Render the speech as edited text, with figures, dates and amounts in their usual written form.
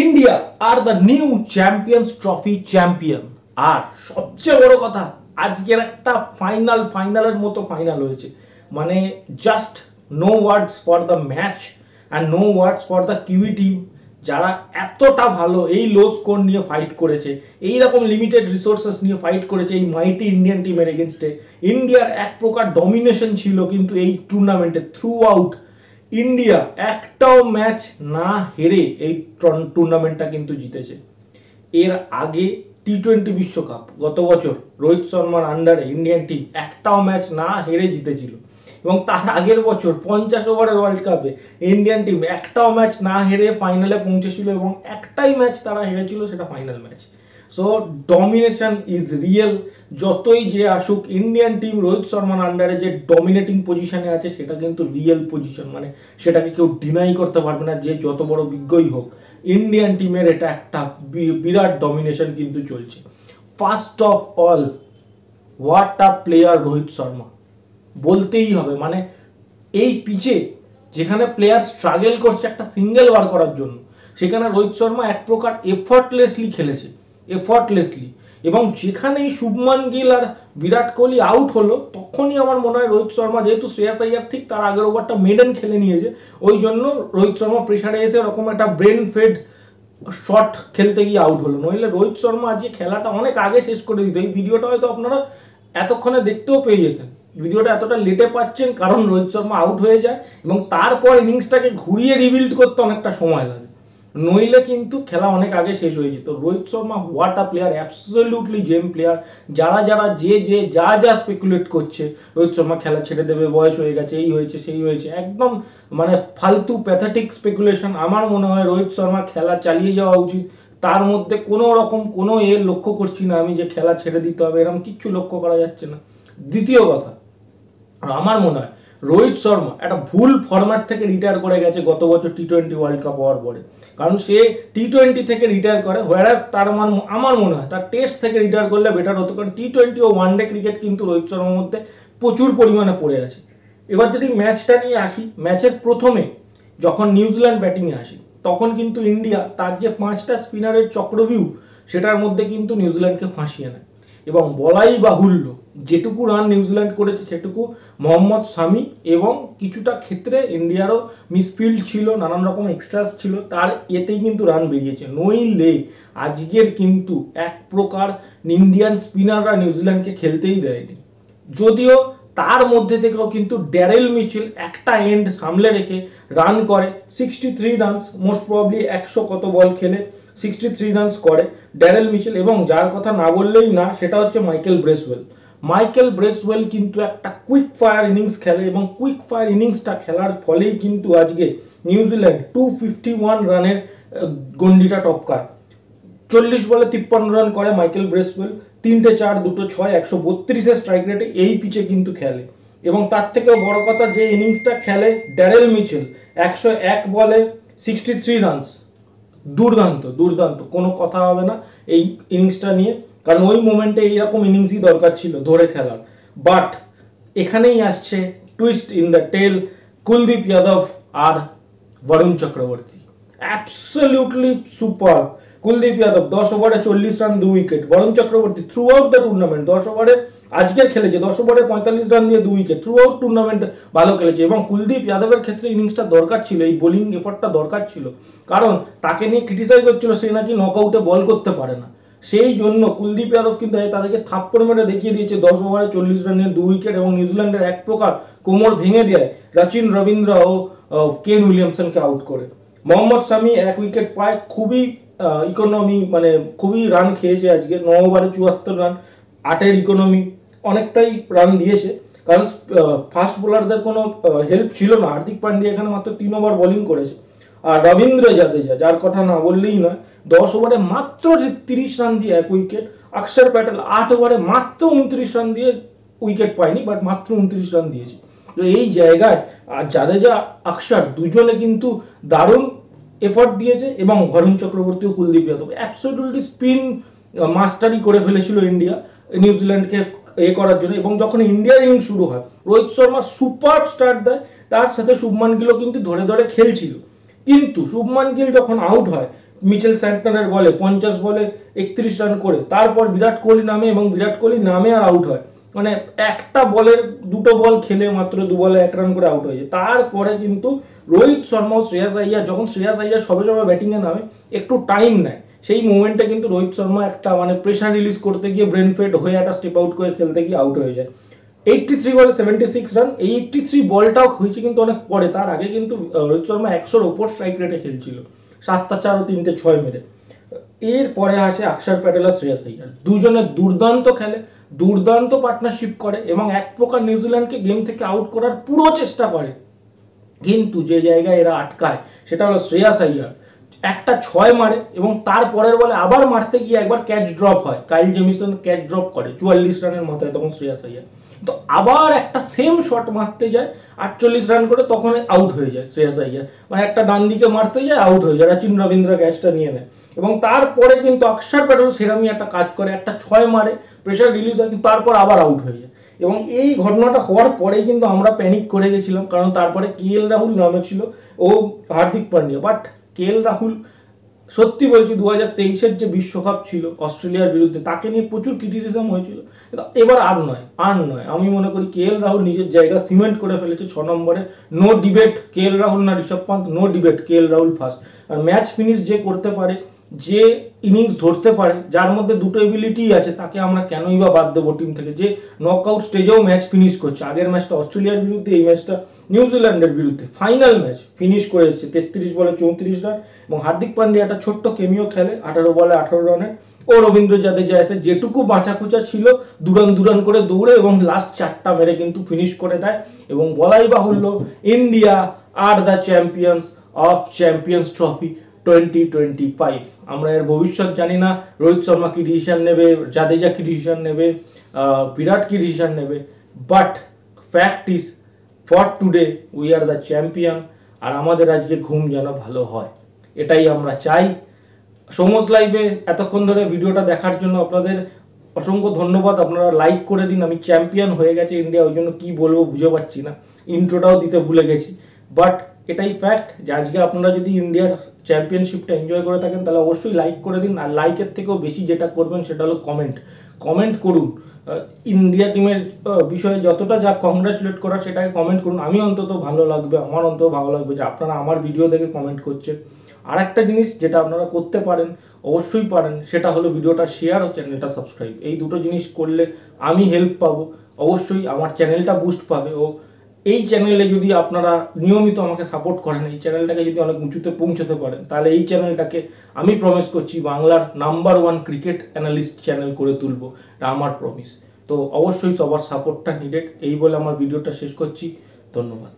India আর the new champions trophy champion. আর সবচেয়ে বড় কথা, আজকের একটা ফাইনালের মতো ফাইনাল হয়েছে। মানে just no words for the match and no words for the Kiwi team, যারা এতটা ভালো এই লো স্কোর নিয়ে ফাইট করেছে, এইরকম লিমিটেড রিসোর্সেস নিয়ে ফাইট করেছে এই মাইটি ইন্ডিয়ান টিমের এগেনস্টে। ইন্ডিয়ার এক প্রকার ডমিনেশন ছিল, কিন্তু এই টুর্নামেন্টে থ্রু আউট ইন্ডিয়া একটাও ম্যাচ না হেরে এই টুর্নামেন্টটা কিন্তু জিতেছে। এর আগে টি-20 বিশ্বকাপ গত বছর রোহিত শর্মার আন্ডারে ইন্ডিয়ান টিম একটাও ম্যাচ না হেরে জিতেছিল, এবং তার আগের বছর 50 ওভারের ওয়ার্ল্ড কাপে ইন্ডিয়ান টিম একটাও ম্যাচ না হেরে ফাইনালে পৌঁছেছিল, এবং একটাই ম্যাচ তারা হেরেছিল, সেটা final match. So domination is real. যতই যে আসুক, ইন্ডিয়ান টিম রোহিত শর্মার আন্ডারে যে ডমিনেটিং পজিশনে আছে সেটা কিন্তু রিয়েল পজিশন, মানে সেটাকে কেউ ডিনাই করতে পারবে না, যে যত বড় বিজ্ঞই হোক। ইন্ডিয়ান টিমের এটা একটা বিরাট ডমিনেশন কিন্তু চলছে। First of all, what a player Rohit Sharma, বলতেই হবে। মানে এই পিচে যেখানে প্লেয়ার স্ট্রাগল করছে একটা সিঙ্গেল বার করার জন্য, সেখানে রোহিত শর্মা এক প্রকার এফর্টলেসলি খেলেছে, এফর্টলেসলি। এবং যেখানেই শুভমান গিল আর বিরাট কোহলি আউট হলো, তখনই আমার মনে হয় রোহিত শর্মা, যেহেতু শ্রেয়াস আইয়ার ঠিক তার আগের ওভারটা মেডেন খেলে নিয়েছে, ওই জন্য রোহিত শর্মা প্রেশারে এসে ওরকম একটা ব্রেন ফেড শট খেলতে গিয়ে আউট হলো। নইলে রোহিত শর্মা আজকে খেলাটা অনেক আগে শেষ করে দিত। এই ভিডিওটা হয়তো আপনারা এতক্ষণে দেখতেও পেয়ে যেতেন। ভিডিওটা এতটা লেটে পাচ্ছেন কারণ রোহিত শর্মা আউট হয়ে যায়, এবং তারপর ইনিংসটাকে ঘুরিয়ে রিবিল্ড করতে অনেকটা সময় লাগে। নইলে কিন্তু খেলা অনেক আগে শেষ হয়ে যেত। Rohit Sharma what a player, absolutely gem player. যারা যা স্পেকুলেট করছে রোহিত শর্মা খেলা ছেড়ে দেবে, বয়স হয়ে গেছে, এই হয়েছে সেই হয়েছে, একদম মানে ফালতু প্যাথেটিক স্পেকুলেশন। আমার মনে হয় রোহিত শর্মা খেলা চালিয়ে যাওয়া উচিত। তার মধ্যে কোনো রকম কোনো লক্ষ্য করছি না আমি যে খেলা ছেড়ে দিতে হবে, এরকম কিচ্ছু লক্ষ্য করা যাচ্ছে না। দ্বিতীয় কথা, আমার মনে হয় রোহিত শর্মা একটা ভুল ফরম্যাট থেকে রিটায়ার করে গেছে গত বছর টি-20 ওয়ার্ল্ড কাপ হওয়ার পরে। কারণ সে টি-20 থেকে রিটায়ার করে, হোয়ারাস তার আমার মনে হয় তার টেস্ট থেকে রিটায়ার করলে বেটার হতো। কারণ টি-20 ও ওয়ানডে ক্রিকেট কিন্তু রোহিত শর্মার মধ্যে প্রচুর পরিমাণে পড়ে আছে। এবার যদি ম্যাচটা নিয়ে আসি, ম্যাচের প্রথমে যখন নিউজিল্যান্ড ব্যাটিংয়ে আসে, তখন কিন্তু ইন্ডিয়া তার যে 5টা স্পিনারের চক্রভিউ, সেটার মধ্যে কিন্তু নিউজিল্যান্ডকে ফাঁসিয়ে নেয়। এবং বলাই বাহুল্য, যেটুকু রান নিউজিল্যান্ড করেছে সেটুকু মোহাম্মদ শামি এবং কিছুটা ক্ষেত্রে ইন্ডিয়ারও মিসফিল্ড ছিল, নানান রকম এক্সট্রাস ছিল, তার এতেই কিন্তু রান বেরিয়েছে। নইলে আজকের কিন্তু এক প্রকার ইন্ডিয়ান স্পিনাররা নিউজিল্যান্ডকে খেলতেই দেয়নি। যদিও তার মধ্যে থেকেও কিন্তু ড্যারেল মিচেল একটা এন্ড সামলে রেখে রান করে 63 রানস, মোস্ট প্রবাবলি 100 কত বল খেলে 63 রানস করে ড্যারেল মিচেল। এবং যার কথা না বললেই না, সেটা হচ্ছে মাইকেল ব্রেসওয়েল কিন্তু একটা কুইক ফায়ার ইনিংস খেলে, এবং কুইক ফায়ার ইনিংসটা খেলার ফলেই কিন্তু আজকে নিউজিল্যান্ড 251 রানের গন্ডিটা টপকায়। 40 বলে 53 রান করে মাইকেল ব্রেসওয়েল, 3টে 4 2টো 6, 132 স্ট্রাইক রেটে এই পিচে কিন্তু খেলে। এবং তার থেকেও বড় কথা, যে ইনিংসটা খেলে ড্যারেল মিচেল 101 বলে 63 রানস, দুর্দান্ত, কোনো কথা হবে না এই ইনিংসটা নিয়ে। কারণ ওই মোমেন্টে এইরকম ইনিংসই দরকার ছিল ধরে খেলার। বাট এখানেই আসছে twist in the tale, Kuldeep Yadav আর বরুণ চক্রবর্তী। Absolutely super. কুলদীপ যাদব 10 ওভারে 40 run 2 wicket. Varun Chakravarthy throughout the tournament 10 ওভারে আজকে খেলেছে, 10 ওভারে 45 রান দিয়ে 2 উইকেট, থ্রু আউট টুর্নামেন্ট ভালো খেলেছে। এবং কুলদীপ যাদবের ক্ষেত্রে ইনিংসটা দরকার ছিল, এই বোলিং এফর্টটা দরকার ছিল, কারণ তাকে নিয়ে ক্রিটিসাইজ হচ্ছিল সে নাকি নকআউটে বল করতে পারে না। সেই জন্য কুলদীপ যাদব কিন্তু তাদেরকে থাপ্পড় মেরে দেখিয়ে দিয়েছে 10 ওভারে 40 রানে 2 উইকেট, এবং নিউজিল্যান্ডের এক প্রকার কোমর ভেঙে দেয় রচিন রবীন্দ্র ও কেন উইলিয়ামসনকে আউট করে। মোহাম্মদ শামি 1 উইকেট পায়, খুবই ইকোনমি, মানে খুবই রান খেয়েছে আজকে। 9 ওভারে 74 রান, 8-এর ইকোনমি, অনেকটাই রান দিয়েছে। কারণ ফাস্ট বোলারদের কোনো হেল্প ছিল না। হার্দিক পান্ডিয়া এখানে মাত্র 3 ওভার বোলিং করেছে। আর রবীন্দ্র জাদেজা, যার কথা না বললেই নয়, 10 ওভারে মাত্র 30 রান দিয়ে 1 উইকেট। অক্ষর প্যাটেল 8 ওভারে মাত্র 29 রান দিয়ে উইকেট পায়নি, বাট মাত্র 29 রান দিয়েছে। তো এই জায়গায় জাদেজা অক্ষর দুজনে কিন্তু দারুণ এফর্ট দিয়েছে, এবং বরুণ চক্রবর্তী ও কুলদীপ যাদব অ্যাবসলিউটলি স্পিন মাস্টারি করে ফেলেছিল ইন্ডিয়া নিউজিল্যান্ডকে করার জন্য। এবং যখন ইন্ডিয়ার ইনিংস শুরু হয়, রোহিত শর্মা সুপার স্টার্ট দেয়, তার সাথে শুভমান গিলও কিন্তু ধরে খেলছিল। কিন্তু শুভমান গিল যখন আউট হয়, মিচেল স্যান্টনারের বলে 50 বলে 31 রান করে, তারপর বিরাট কোহলি নামে এবং বিরাট কোহলি নামে আর আউট হয়। মানে একটা বলের দুটো বল খেলে মাত্র 2 বলে 1 রান করে আউট হয়ে যায়। তারপরে কিন্তু রোহিত শর্মা ও শ্রেয়াস আইয়ার, যখন শ্রেয়াস আইয়ার সবে সবে ব্যাটিংয়ে নামে একটু টাইম নেয়, সেই মোমেন্টে কিন্তু রোহিত শর্মা একটা মানে প্রেশার রিলিজ করতে গিয়ে ব্রেন ফেড হয়ে একটা স্টেপ আউট করে খেলতে গিয়ে আউট হয়ে যায়। 83 বলে 76 রান। এই 83 বলটাও হয়েছে কিন্তু অনেক পরে, তার আগে কিন্তু রোহিত শর্মা 100-র ওপর স্ট্রাইক রেটে খেলছিল 7টা 4 ও 3টে 6 মেরে। এরপরে আসে অক্ষর প্যাটেল আর শ্রেয়াস আইয়ার, দুজনে দুর্দান্ত খেলে, দুর্দান্ত পার্টনারশিপ করে এবং এক প্রকার নিউজিল্যান্ডকে গেম থেকে আউট করার পুরো চেষ্টা করে। কিন্তু যে জায়গায় এরা আটকায় সেটা হলো শ্রেয়াস আইয়ার একটা 6 মারে এবং তারপরের বলে আবার মারতে গিয়ে একবার ক্যাচ ড্রপ হয়, কাইল জেমিসন ক্যাচ ড্রপ করে 44 রানের মাথায় তখন শ্রেয়াস আইয়ার, তো আবার একটা সেম শট মারতে যায় 48 রান করে, তখন আউট হয়ে যায় শ্রেয়াস আইয়ার। মানে একটা ডান দিকে মারতে যায় আউট হয়ে যায়, রচিন রবীন্দ্র ক্যাচটা নিয়ে নেয় এবং তারপরে কিন্তু অক্ষর প্যাটেল সেরামি একটা কাজ করে, একটা 6 মারে, প্রেশার রিলিজ হয়, কিন্তু তারপর আবার আউট হয়ে যায়। এবং এই ঘটনাটা হওয়ার পরেই কিন্তু আমরা প্যানিক করে গেছিলাম, কারণ তারপরে KL রাহুল নামেছিল ও হার্দিক পান্ডিয়া। বাট KL রাহুল সত্যি বলছি 2023-এর যে বিশ্বকাপ ছিল অস্ট্রেলিয়ার বিরুদ্ধে, তাকে নিয়ে প্রচুর ক্রিটিসিজম হয়েছিল, এবার আর নয়। আমি মনে করি KL রাহুল নিজের জায়গা সিমেন্ট করে ফেলেছে 6 নম্বরে। নো ডিবেট KL রাহুল না Rishabh Pant, no debate KL Rahul first. আর ম্যাচ ফিনিশ যে করতে পারে, যে ইনিংস ধরতে পারে, যার মধ্যে দুটো এবিলিটি আছে, তাকে আমরা কেনই বা বাদ দেবো টিম থেকে, যে নকআউট স্টেজেও ম্যাচ ফিনিশ করছে। আগের ম্যাচটা অস্ট্রেলিয়ার বিরুদ্ধে, এই ম্যাচটা নিউজিল্যান্ডের বিরুদ্ধে, ফাইনাল ম্যাচ ফিনিশ করে এসেছে 33 বলে 34 রান। এবং হার্দিক পান্ডিয়া একটা ছোট্ট কেমিও খেলে 18 বলে 18 রানে। ও রবীন্দ্র জাদেজা এসে যেটুকু বাঁচাকুচা ছিল দুরান করে দৌড়ে এবং লাস্ট 4টা মেরে কিন্তু ফিনিশ করে দেয়। এবং বলাই বাহুল্য, ইন্ডিয়া আর the champions of champions trophy 2025। আমরা এর ভবিষ্যৎ জানি না, রোহিত শর্মা কি ডিসিশন নেবে, জাদেজা কি ডিসিশন নেবে, বিরাট কি ডিসিশন নেবে, but fact is for today we are the champion. আর আমাদের আজকে ঘুম যেন ভালো হয়, এটাই আমরা চাই। সমস্ত লাইভে এতক্ষণ ধরে ভিডিওটা দেখার জন্য আপনাদের অসংখ্য ধন্যবাদ। আপনারা লাইক করে দিন। আমি চ্যাম্পিয়ন হয়ে গেছে ইন্ডিয়া, ওই জন্য কী বলবো বুঝে পাচ্ছি না, ইন্ট্রোটাও দিতে ভুলে গেছি। বাট এটাই ফ্যাক্ট যে আজকে আপনারা যদি ইন্ডিয়ার চ্যাম্পিয়নশিপটা এনজয় করে থাকেন তাহলে অবশ্যই লাইক করে দিন। আর লাইকের থেকেও বেশি যেটা করবেন সেটা হলো কমেন্ট করুন। ইন্ডিয়া টিমের বিষয়ে যতটা যা কংগ্রাচুলেট করা সেটাকে কমেন্ট করুন। আমি অন্তত ভালো লাগবে, আমার অন্তত ভালো লাগবে যে আপনারা আমার ভিডিও দেখে কমেন্ট করছেন। আর একটা জিনিস যেটা আপনারা করতে পারেন, অবশ্যই পারেন, সেটা হলো ভিডিওটা শেয়ার ও চ্যানেলটা সাবস্ক্রাইব। এই দুটো জিনিস করলে আমি হেল্প পাবো, অবশ্যই আমার চ্যানেলটা বুস্ট পাবে। ও এই চ্যানেলে যদি আপনারা নিয়মিত আমাকে সাপোর্ট করেন, এই চ্যানেলটাকে যদি অনেক উঁচুতে পৌঁছতে পারেন, তাহলে এই চ্যানেলটাকে আমি প্রমিস করছি বাংলার নাম্বার 1 ক্রিকেট অ্যানালিস্ট চ্যানেল করে তুলবো, এটা আমার প্রমিস। তো অবশ্যই সবার সাপোর্টটা নিডেড। এই বলে আমার ভিডিওটা শেষ করছি, ধন্যবাদ।